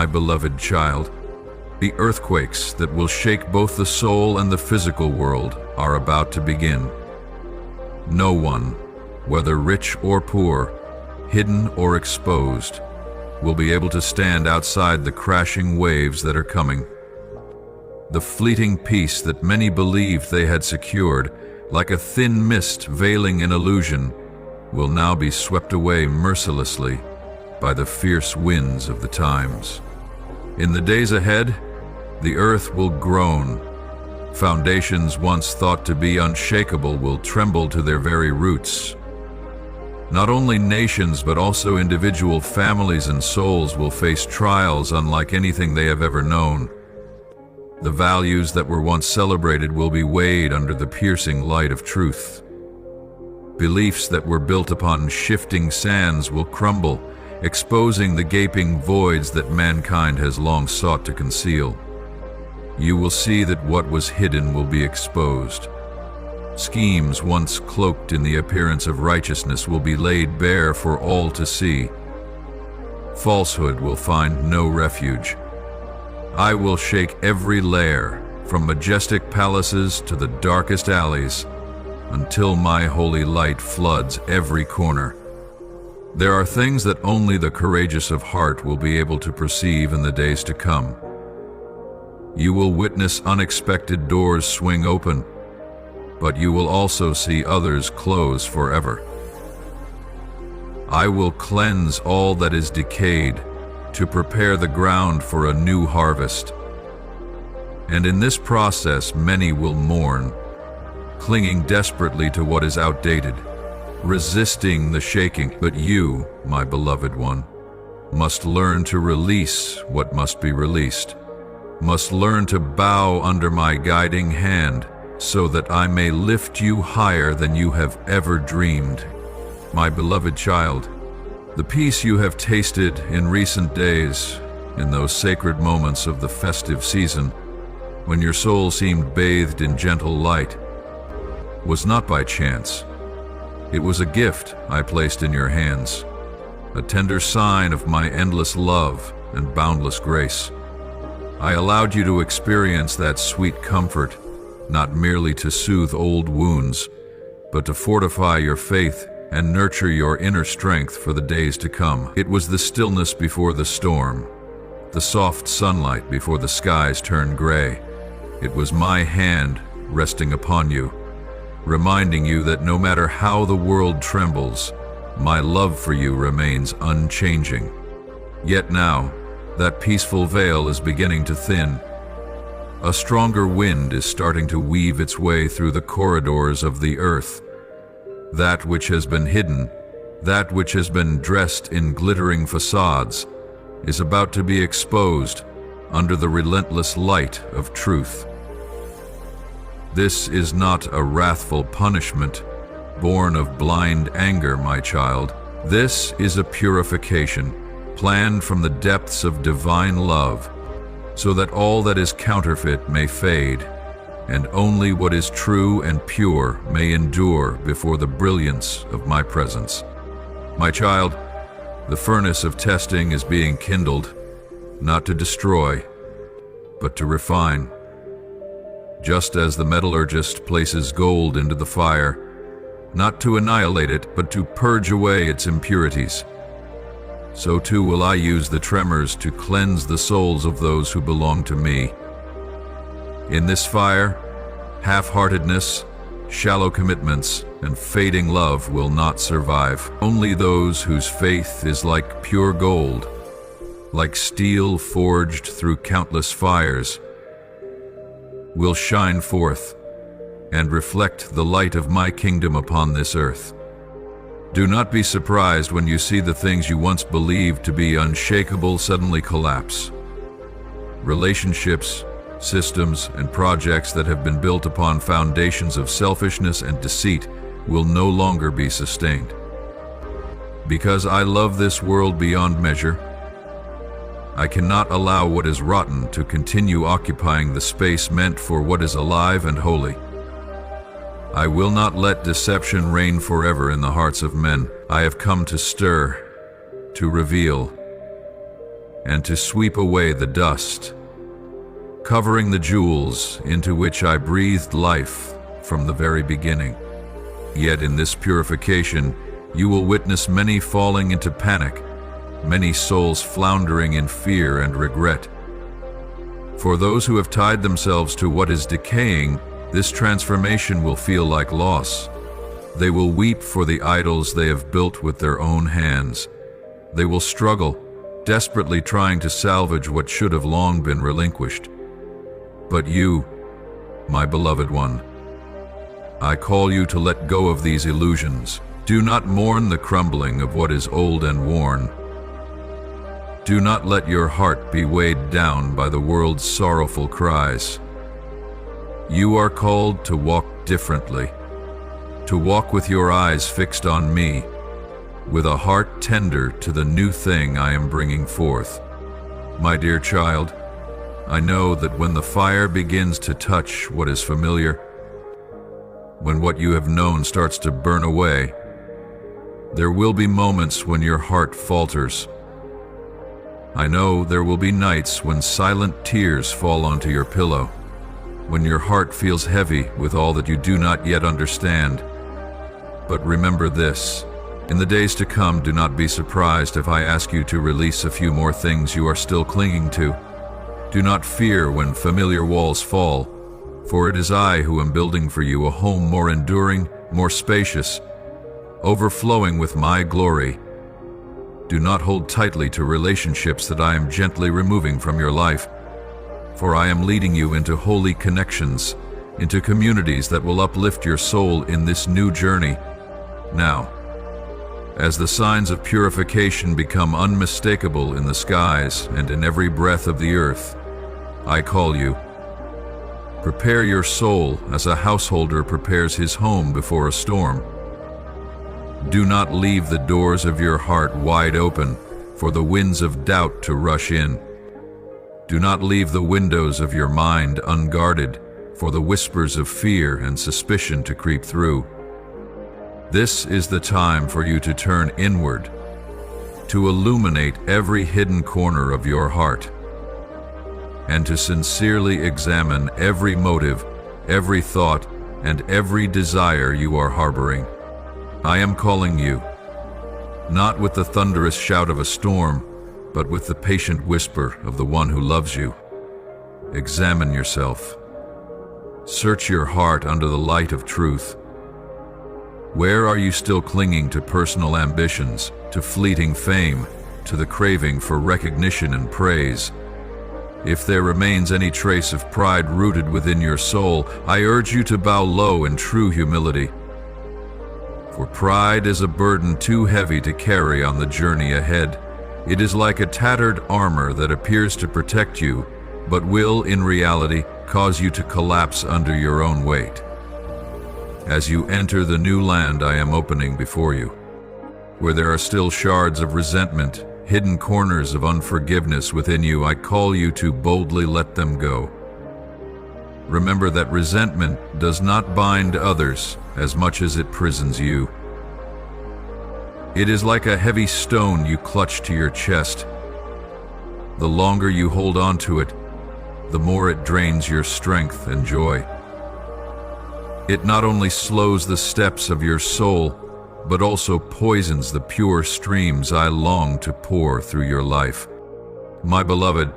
my beloved child. The earthquakes that will shake both the soul and the physical world are about to begin. No one, whether rich or poor, hidden or exposed, will be able to stand outside the crashing waves that are coming. The fleeting peace that many believed they had secured, like a thin mist veiling an illusion, will now be swept away mercilessly by the fierce winds of the times. In the days ahead, the earth will groan. Foundations once thought to be unshakable will tremble to their very roots. Not only nations, but also individual families and souls will face trials unlike anything they have ever known. The values that were once celebrated will be weighed under the piercing light of truth. Beliefs that were built upon shifting sands will crumble, exposing the gaping voids that mankind has long sought to conceal. You will see that what was hidden will be exposed. Schemes once cloaked in the appearance of righteousness will be laid bare for all to see. Falsehood will find no refuge. I will shake every lair, from majestic palaces to the darkest alleys, until my holy light floods every corner. There are things that only the courageous of heart will be able to perceive in the days to come. You will witness unexpected doors swing open, but you will also see others close forever. I will cleanse all that is decayed to prepare the ground for a new harvest. And in this process, many will mourn, clinging desperately to what is outdated, resisting the shaking. But you, my beloved one, must learn to release what must be released, must learn to bow under my guiding hand, so that I may lift you higher than you have ever dreamed. My beloved child, the peace you have tasted in recent days, in those sacred moments of the festive season, when your soul seemed bathed in gentle light, was not by chance. It was a gift I placed in your hands, a tender sign of my endless love and boundless grace. I allowed you to experience that sweet comfort, not merely to soothe old wounds, but to fortify your faith and nurture your inner strength for the days to come. It was the stillness before the storm, the soft sunlight before the skies turned gray. It was my hand resting upon you, reminding you that no matter how the world trembles, my love for you remains unchanging. Yet now, that peaceful veil is beginning to thin. A stronger wind is starting to weave its way through the corridors of the earth. That which has been hidden, that which has been dressed in glittering facades, is about to be exposed under the relentless light of truth. This is not a wrathful punishment born of blind anger, my child. This is a purification planned from the depths of divine love, so that all that is counterfeit may fade, and only what is true and pure may endure before the brilliance of my presence. My child, the furnace of testing is being kindled, not to destroy, but to refine. Just as the metallurgist places gold into the fire, not to annihilate it, but to purge away its impurities, so too will I use the tremors to cleanse the souls of those who belong to me. In this fire, half-heartedness, shallow commitments, and fading love will not survive. Only those whose faith is like pure gold, like steel forged through countless fires, will shine forth and reflect the light of my kingdom upon this earth. Do not be surprised when you see the things you once believed to be unshakable suddenly collapse. Relationships, systems, and projects that have been built upon foundations of selfishness and deceit will no longer be sustained. Because I love this world beyond measure, I cannot allow what is rotten to continue occupying the space meant for what is alive and holy. I will not let deception reign forever in the hearts of men. I have come to stir, to reveal, and to sweep away the dust, covering the jewels into which I breathed life from the very beginning. Yet in this purification, you will witness many falling into panic, many souls floundering in fear and regret. For those who have tied themselves to what is decaying, this transformation will feel like loss. They will weep for the idols they have built with their own hands. They will struggle, desperately trying to salvage what should have long been relinquished. But you, my beloved one, I call you to let go of these illusions. Do not mourn the crumbling of what is old and worn. Do not let your heart be weighed down by the world's sorrowful cries. You are called to walk differently, to walk with your eyes fixed on me, with a heart tender to the new thing I am bringing forth. My dear child, I know that when the fire begins to touch what is familiar, when what you have known starts to burn away, there will be moments when your heart falters. I know there will be nights when silent tears fall onto your pillow, when your heart feels heavy with all that you do not yet understand. But remember this, in the days to come, do not be surprised if I ask you to release a few more things you are still clinging to. Do not fear when familiar walls fall, for it is I who am building for you a home more enduring, more spacious, overflowing with my glory. Do not hold tightly to relationships that I am gently removing from your life, for I am leading you into holy connections, into communities that will uplift your soul in this new journey. Now, as the signs of purification become unmistakable in the skies and in every breath of the earth, I call you. Prepare your soul as a householder prepares his home before a storm. Do not leave the doors of your heart wide open for the winds of doubt to rush in. Do not leave the windows of your mind unguarded for the whispers of fear and suspicion to creep through. This is the time for you to turn inward, to illuminate every hidden corner of your heart, and to sincerely examine every motive, every thought, and every desire you are harboring. I am calling you, not with the thunderous shout of a storm, but with the patient whisper of the one who loves you. Examine yourself. Search your heart under the light of truth. Where are you still clinging to personal ambitions, to fleeting fame, to the craving for recognition and praise? If there remains any trace of pride rooted within your soul, I urge you to bow low in true humility. For pride is a burden too heavy to carry on the journey ahead. It is like a tattered armor that appears to protect you, but will, in reality, cause you to collapse under your own weight. As you enter the new land I am opening before you, where there are still shards of resentment, hidden corners of unforgiveness within you, I call you to boldly let them go. Remember that resentment does not bind others as much as it prisons you. It is like a heavy stone you clutch to your chest. The longer you hold on to it, the more it drains your strength and joy. It not only slows the steps of your soul, but also poisons the pure streams I long to pour through your life. My beloved,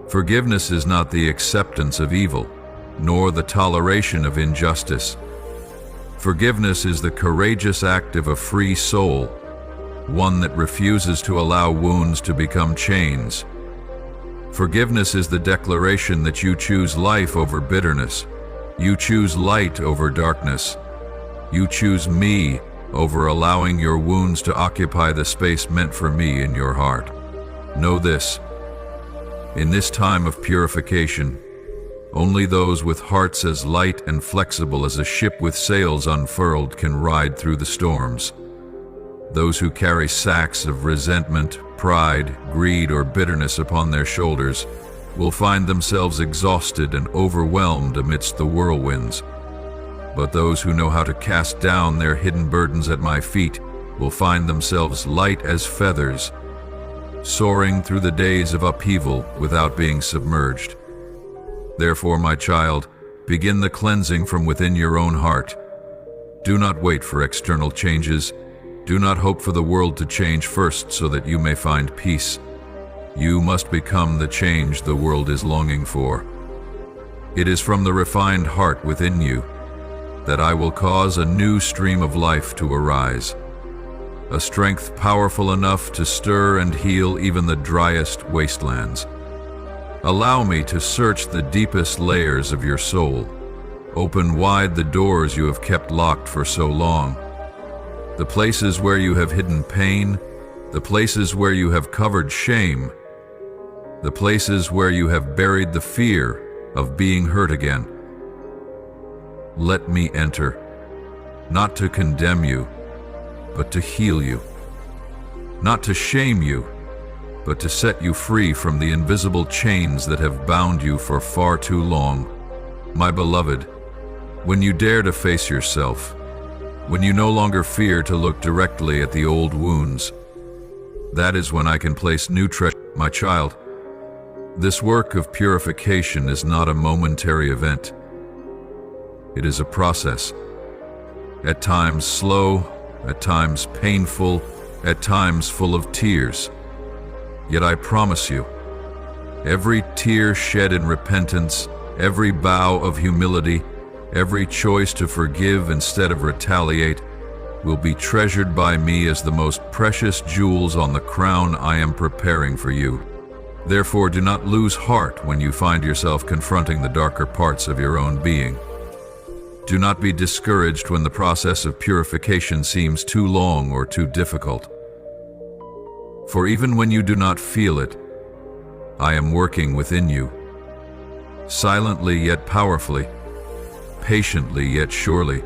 forgiveness is not the acceptance of evil, nor the toleration of injustice. Forgiveness is the courageous act of a free soul, one that refuses to allow wounds to become chains. Forgiveness is the declaration that you choose life over bitterness. You choose light over darkness. You choose me over allowing your wounds to occupy the space meant for me in your heart. Know this: in this time of purification, only those with hearts as light and flexible as a ship with sails unfurled can ride through the storms. Those who carry sacks of resentment, pride, greed, or bitterness upon their shoulders will find themselves exhausted and overwhelmed amidst the whirlwinds. But those who know how to cast down their hidden burdens at my feet will find themselves light as feathers, soaring through the days of upheaval without being submerged. Therefore, my child, begin the cleansing from within your own heart. Do not wait for external changes. Do not hope for the world to change first so that you may find peace. You must become the change the world is longing for. It is from the refined heart within you that I will cause a new stream of life to arise, a strength powerful enough to stir and heal even the driest wastelands. Allow me to search the deepest layers of your soul, open wide the doors you have kept locked for so long, the places where you have hidden pain, the places where you have covered shame, the places where you have buried the fear of being hurt again. Let me enter, not to condemn you, but to heal you, not to shame you, but to set you free from the invisible chains that have bound you for far too long. My beloved, when you dare to face yourself, when you no longer fear to look directly at the old wounds, that is when I can place new treasure. My child, this work of purification is not a momentary event. It is a process, at times slow, at times painful, at times full of tears. Yet I promise you, every tear shed in repentance, every bow of humility, every choice to forgive instead of retaliate, will be treasured by me as the most precious jewels on the crown I am preparing for you. Therefore, do not lose heart when you find yourself confronting the darker parts of your own being. Do not be discouraged when the process of purification seems too long or too difficult. For even when you do not feel it, I am working within you, silently yet powerfully, patiently yet surely.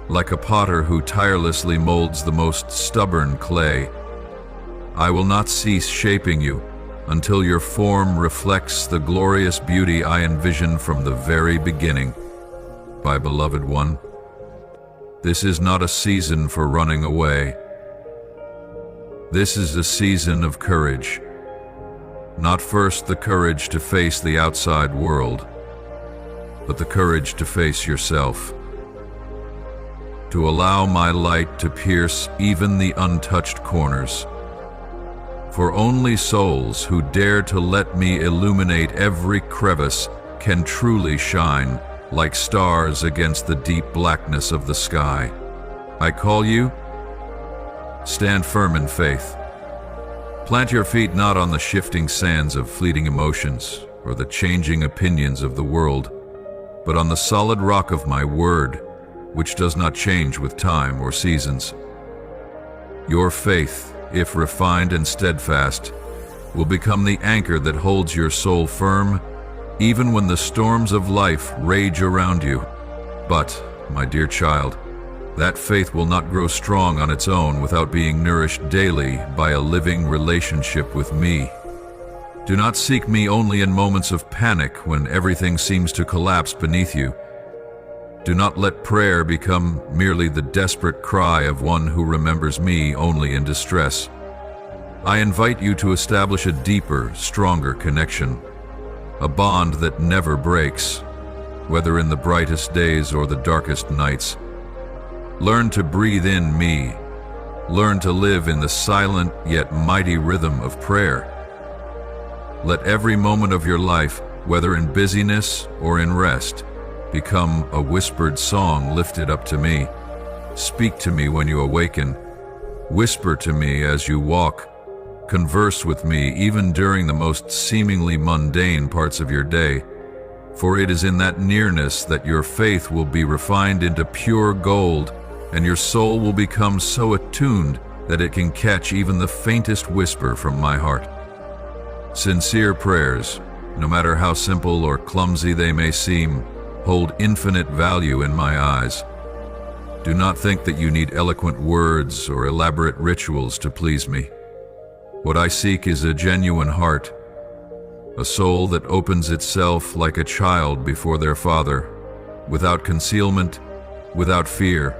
Like a potter who tirelessly molds the most stubborn clay, I will not cease shaping you until your form reflects the glorious beauty I envisioned from the very beginning. My beloved one, this is not a season for running away. This is a season of courage. Not first the courage to face the outside world, but the courage to face yourself. To allow my light to pierce even the untouched corners. For only souls who dare to let me illuminate every crevice can truly shine like stars against the deep blackness of the sky. I call you, stand firm in faith. Plant your feet not on the shifting sands of fleeting emotions or the changing opinions of the world, but on the solid rock of my word, which does not change with time or seasons. Your faith, if refined and steadfast, will become the anchor that holds your soul firm, even when the storms of life rage around you. But, my dear child, that faith will not grow strong on its own without being nourished daily by a living relationship with me. Do not seek me only in moments of panic when everything seems to collapse beneath you. Do not let prayer become merely the desperate cry of one who remembers me only in distress. I invite you to establish a deeper, stronger connection, a bond that never breaks, whether in the brightest days or the darkest nights. Learn to breathe in me. Learn to live in the silent yet mighty rhythm of prayer. Let every moment of your life, whether in busyness or in rest, become a whispered song lifted up to me. Speak to me when you awaken. Whisper to me as you walk. Converse with me even during the most seemingly mundane parts of your day, for it is in that nearness that your faith will be refined into pure gold, and your soul will become so attuned that it can catch even the faintest whisper from my heart. Sincere prayers, no matter how simple or clumsy they may seem, hold infinite value in my eyes. Do not think that you need eloquent words or elaborate rituals to please me. What I seek is a genuine heart, a soul that opens itself like a child before their father, without concealment, without fear.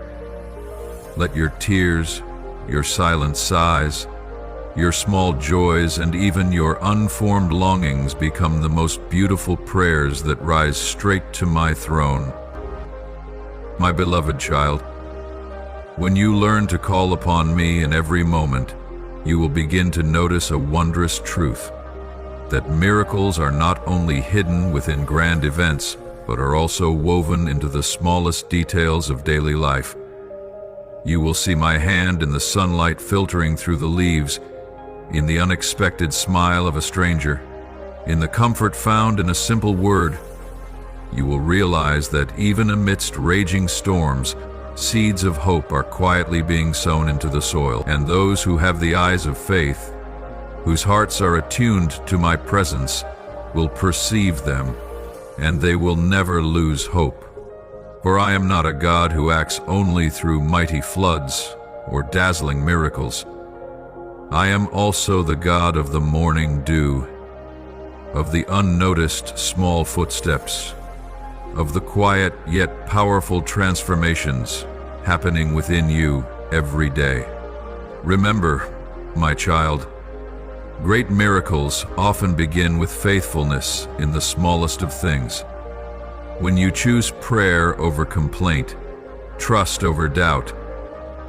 Let your tears, your silent sighs, Your small joys and even your unformed longings become the most beautiful prayers that rise straight to my throne. My beloved child, when you learn to call upon me in every moment, you will begin to notice a wondrous truth, that miracles are not only hidden within grand events, but are also woven into the smallest details of daily life. You will see my hand in the sunlight filtering through the leaves, in the unexpected smile of a stranger, in the comfort found in a simple word. You will realize that even amidst raging storms, seeds of hope are quietly being sown into the soil, and those who have the eyes of faith, whose hearts are attuned to my presence, will perceive them, and they will never lose hope. For I am not a God who acts only through mighty floods or dazzling miracles. I am also the God of the morning dew, of the unnoticed small footsteps, of the quiet yet powerful transformations happening within you every day. Remember, my child, great miracles often begin with faithfulness in the smallest of things. When you choose prayer over complaint, trust over doubt,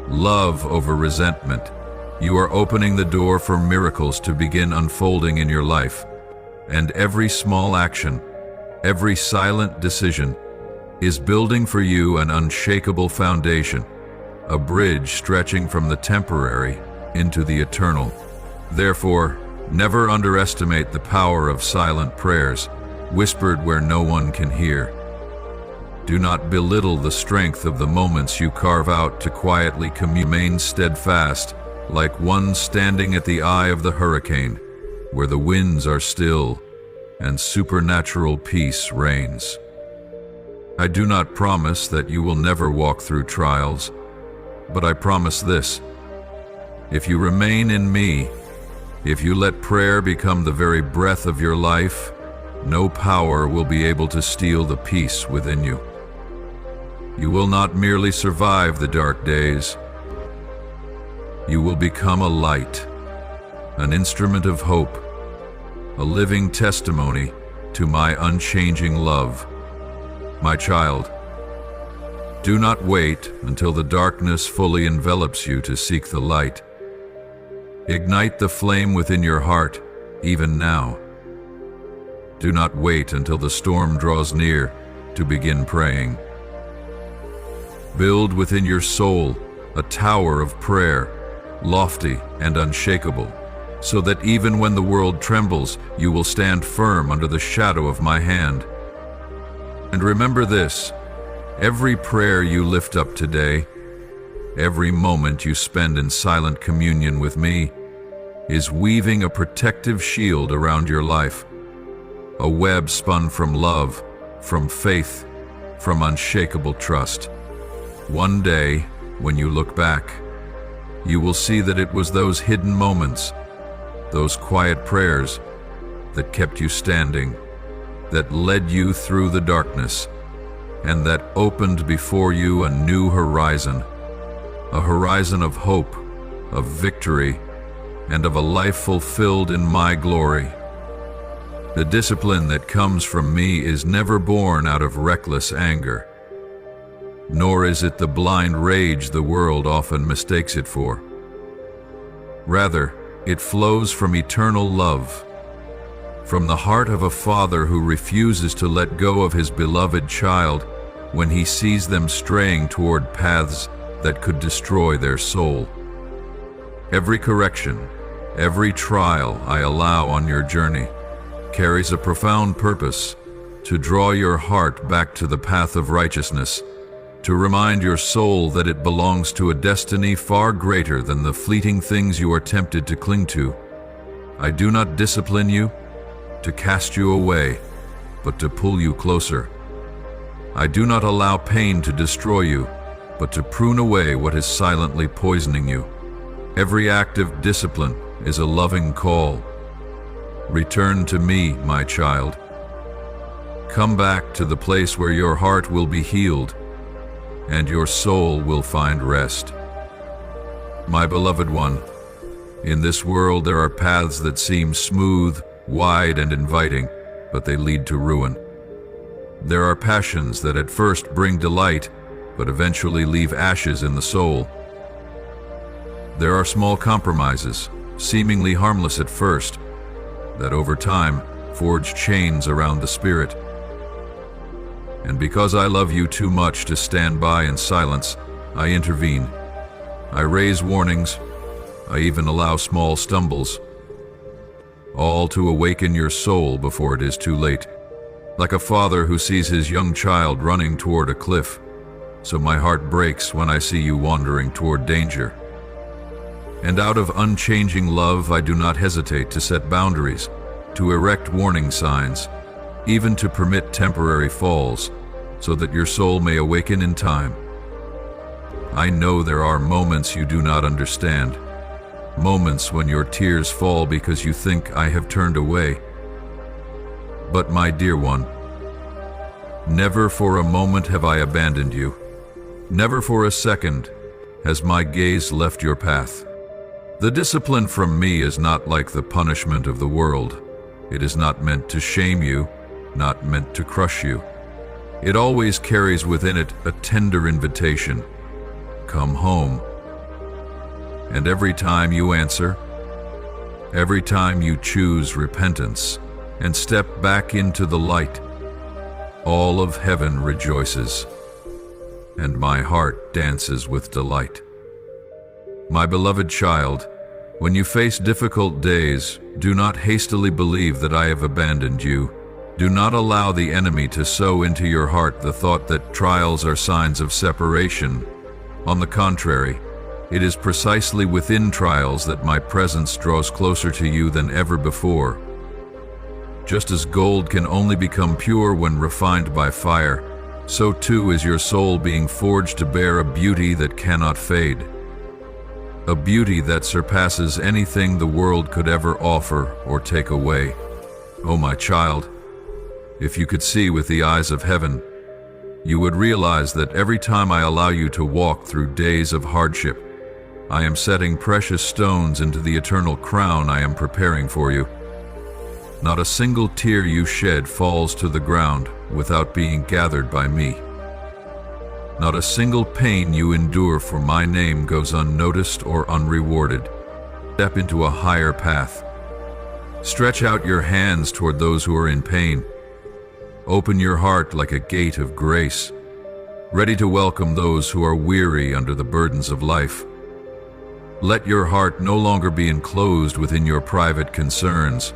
love over resentment, you are opening the door for miracles to begin unfolding in your life. And every small action, every silent decision, is building for you an unshakable foundation, a bridge stretching from the temporary into the eternal. Therefore, never underestimate the power of silent prayers, whispered where no one can hear. Do not belittle the strength of the moments you carve out to quietly remain steadfast, like one standing at the eye of the hurricane, where the winds are still and supernatural peace reigns. I do not promise that you will never walk through trials, but I promise this: if you remain in me, if you let prayer become the very breath of your life, no power will be able to steal the peace within you. You will not merely survive the dark days. You will become a light, an instrument of hope, a living testimony to my unchanging love. My child, do not wait until the darkness fully envelops you to seek the light. Ignite the flame within your heart, even now. Do not wait until the storm draws near to begin praying. Build within your soul a tower of prayer, lofty and unshakable, so that even when the world trembles, you will stand firm under the shadow of my hand. And remember this: every prayer you lift up today, every moment you spend in silent communion with me, is weaving a protective shield around your life, a web spun from love, from faith, from unshakable trust. One day, when you look back, you will see that it was those hidden moments, those quiet prayers, that kept you standing, that led you through the darkness, and that opened before you a new horizon, a horizon of hope, of victory, and of a life fulfilled in my glory. The discipline that comes from me is never born out of reckless anger, nor is it the blind rage the world often mistakes it for. Rather, it flows from eternal love, from the heart of a father who refuses to let go of his beloved child when he sees them straying toward paths that could destroy their soul. Every correction, every trial I allow on your journey carries a profound purpose: to draw your heart back to the path of righteousness, to remind your soul that it belongs to a destiny far greater than the fleeting things you are tempted to cling to. I do not discipline you to cast you away, but to pull you closer. I do not allow pain to destroy you, but to prune away what is silently poisoning you. Every act of discipline is a loving call. Return to me, my child. Come back to the place where your heart will be healed and your soul will find rest. My beloved one, In this world there are paths that seem smooth, wide, and inviting, but they lead to ruin. There are passions that at first bring delight, but eventually leave ashes in the soul. There are small compromises, seemingly harmless at first, that over time forge chains around the spirit. And because I love you too much to stand by in silence, I intervene. I raise warnings. I even allow small stumbles, all to awaken your soul before it is too late. Like a father who sees his young child running toward a cliff, so my heart breaks when I see you wandering toward danger. And out of unchanging love, I do not hesitate to set boundaries, to erect warning signs, even to permit temporary falls, so that your soul may awaken in time. I know there are moments you do not understand, moments when your tears fall because you think I have turned away. But my dear one, never for a moment have I abandoned you. Never for a second has my gaze left your path. The discipline from me is not like the punishment of the world. It is not meant to shame you, not meant to crush you. It always carries within it a tender invitation. Come home. And every time you answer, every time you choose repentance and step back into the light, all of heaven rejoices, and my heart dances with delight. My beloved child, when you face difficult days, do not hastily believe that I have abandoned you. Do not allow the enemy to sow into your heart the thought that trials are signs of separation. On the contrary, it is precisely within trials that my presence draws closer to you than ever before. Just as gold can only become pure when refined by fire, so too is your soul being forged to bear a beauty that cannot fade. A beauty that surpasses anything the world could ever offer or take away. Oh, my child, if you could see with the eyes of heaven, you would realize that every time I allow you to walk through days of hardship, I am setting precious stones into the eternal crown I am preparing for you. Not a single tear you shed falls to the ground without being gathered by me. Not a single pain you endure for my name goes unnoticed or unrewarded. Step into a higher path. Stretch out your hands toward those who are in pain. Open your heart like a gate of grace, ready to welcome those who are weary under the burdens of life. Let your heart no longer be enclosed within your private concerns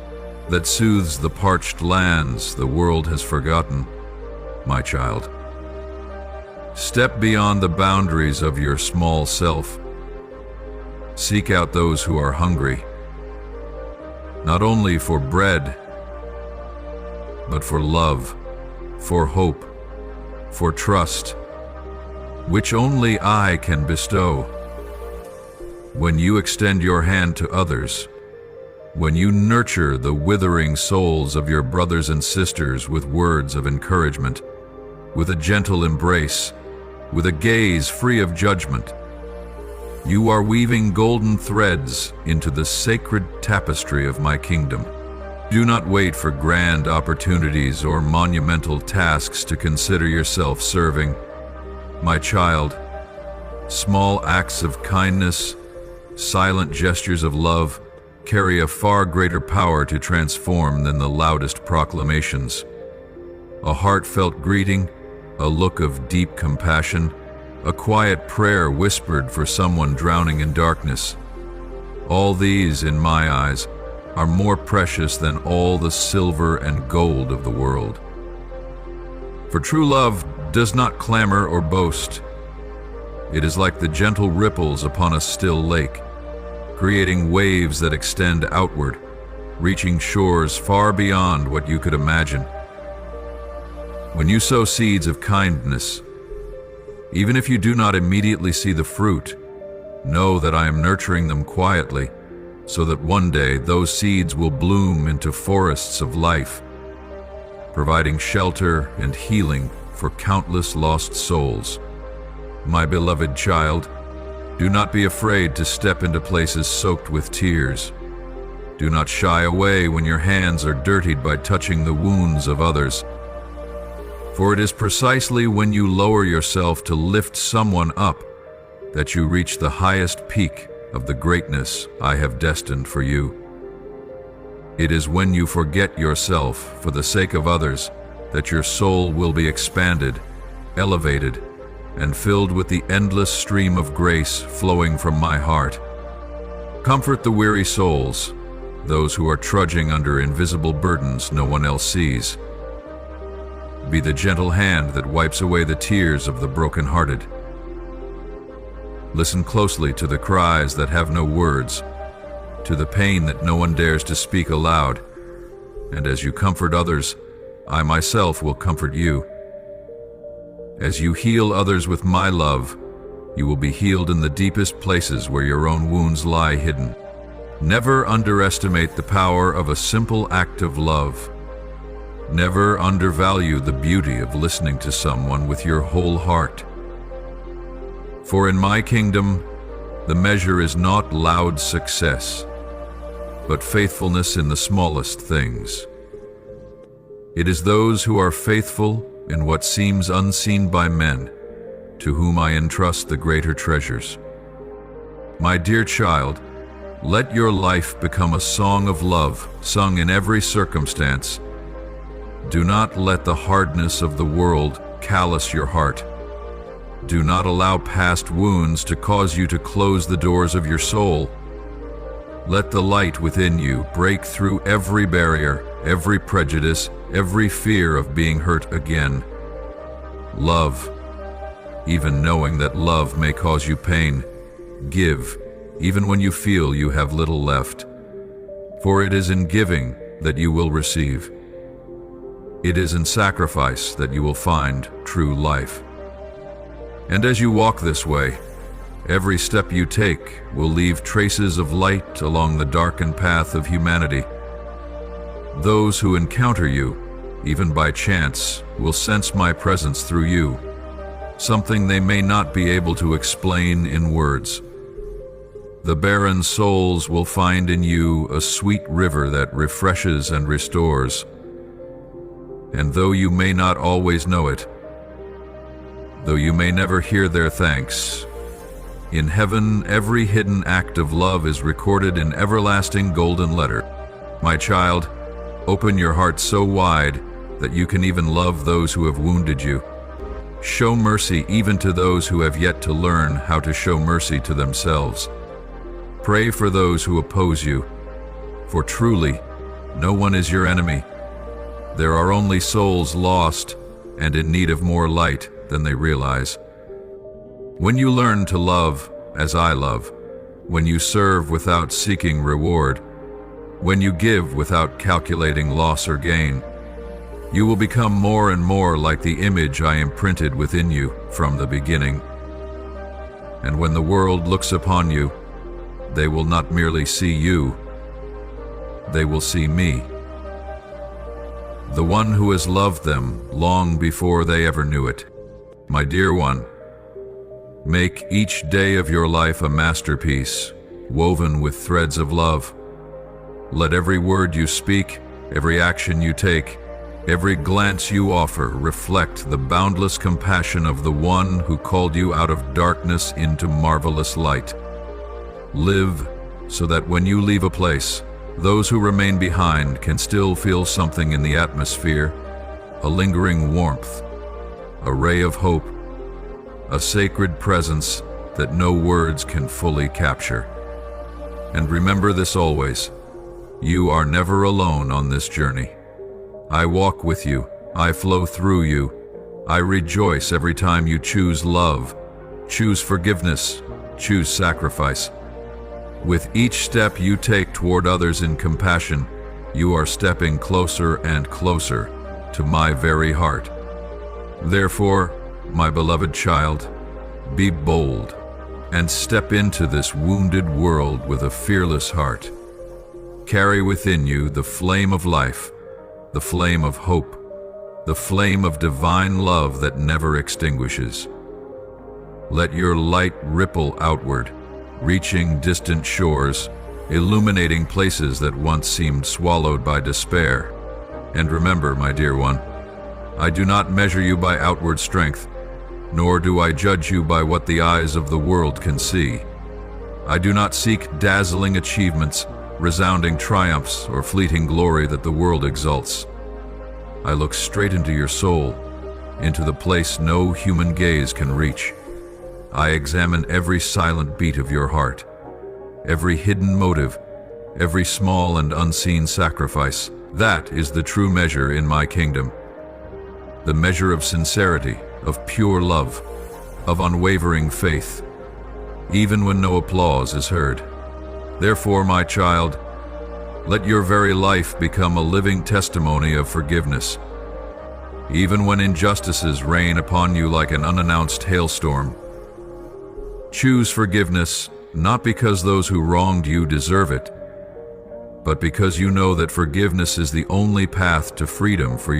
that soothes the parched lands the world has forgotten, my child. Step beyond the boundaries of your small self. Seek out those who are hungry, not only for bread, but for love, for hope, for trust, which only I can bestow. When you extend your hand to others, when you nurture the withering souls of your brothers and sisters with words of encouragement, with a gentle embrace, with a gaze free of judgment, you are weaving golden threads into the sacred tapestry of my kingdom. Do not wait for grand opportunities or monumental tasks to consider yourself serving. My child, small acts of kindness, silent gestures of love, carry a far greater power to transform than the loudest proclamations. A heartfelt greeting, a look of deep compassion, a quiet prayer whispered for someone drowning in darkness. All these, in my eyes, are more precious than all the silver and gold of the world. For true love does not clamor or boast. It is like the gentle ripples upon a still lake, creating waves that extend outward, reaching shores far beyond what you could imagine. When you sow seeds of kindness, even if you do not immediately see the fruit, know that I am nurturing them quietly, so that one day those seeds will bloom into forests of life, providing shelter and healing for countless lost souls. My beloved child, Do not be afraid to step into places soaked with tears. Do not shy away when your hands are dirtied by touching the wounds of others. For it is precisely when you lower yourself to lift someone up that you reach the highest peak of the greatness I have destined for you. It is when you forget yourself for the sake of others that your soul will be expanded, elevated, and filled with the endless stream of grace flowing from my heart. Comfort the weary souls, those who are trudging under invisible burdens no one else sees. Be the gentle hand that wipes away the tears of the brokenhearted. Listen closely to the cries that have no words, to the pain that no one dares to speak aloud. And as you comfort others, I myself will comfort you. As you heal others with my love, you will be healed in the deepest places where your own wounds lie hidden. Never underestimate the power of a simple act of love. Never undervalue the beauty of listening to someone with your whole heart. For in my kingdom, the measure is not loud success, but faithfulness in the smallest things. It is those who are faithful in what seems unseen by men, to whom I entrust the greater treasures. My dear child, let your life become a song of love, sung in every circumstance. Do not let the hardness of the world callous your heart. Do not allow past wounds to cause you to close the doors of your soul. Let the light within you break through every barrier, every prejudice, every fear of being hurt again. Love, even knowing that love may cause you pain. Give, even when you feel you have little left. For it is in giving that you will receive. It is in sacrifice that you will find true life. And as you walk this way, every step you take will leave traces of light along the darkened path of humanity. Those who encounter you, even by chance, will sense my presence through you, something they may not be able to explain in words. The barren souls will find in you a sweet river that refreshes and restores. And though you may not always know it, though you may never hear their thanks, in heaven every hidden act of love is recorded in everlasting golden letter. My child, open your heart so wide that you can even love those who have wounded you. Show mercy even to those who have yet to learn how to show mercy to themselves. Pray for those who oppose you, for truly, no one is your enemy. There are only souls lost and in need of more light than they realize. When you learn to love as I love, when you serve without seeking reward, when you give without calculating loss or gain, you will become more and more like the image I imprinted within you from the beginning. And when the world looks upon you, they will not merely see you, they will see me, the one who has loved them long before they ever knew it. My dear one, make each day of your life a masterpiece, woven with threads of love. Let every word you speak, every action you take, every glance you offer reflect the boundless compassion of the one who called you out of darkness into marvelous light. Live so that when you leave a place, those who remain behind can still feel something in the atmosphere, a lingering warmth, a ray of hope, a sacred presence that no words can fully capture. And remember this always, you are never alone on this journey. I walk with you, I flow through you, I rejoice every time you choose love, choose forgiveness, choose sacrifice. With each step you take toward others in compassion, you are stepping closer and closer to my very heart. Therefore, my beloved child, be bold and step into this wounded world with a fearless heart. Carry within you the flame of life, the flame of hope, the flame of divine love that never extinguishes. Let your light ripple outward, reaching distant shores, illuminating places that once seemed swallowed by despair. And remember, my dear one, I do not measure you by outward strength, nor do I judge you by what the eyes of the world can see. I do not seek dazzling achievements, resounding triumphs, or fleeting glory that the world exalts. I look straight into your soul, into the place no human gaze can reach. I examine every silent beat of your heart, every hidden motive, every small and unseen sacrifice. That is the true measure in my kingdom. The measure of sincerity, of pure love, of unwavering faith, even when no applause is heard. Therefore, my child, let your very life become a living testimony of forgiveness. Even when injustices rain upon you like an unannounced hailstorm, choose forgiveness, not because those who wronged you deserve it, but because you know that forgiveness is the only path to freedom for you.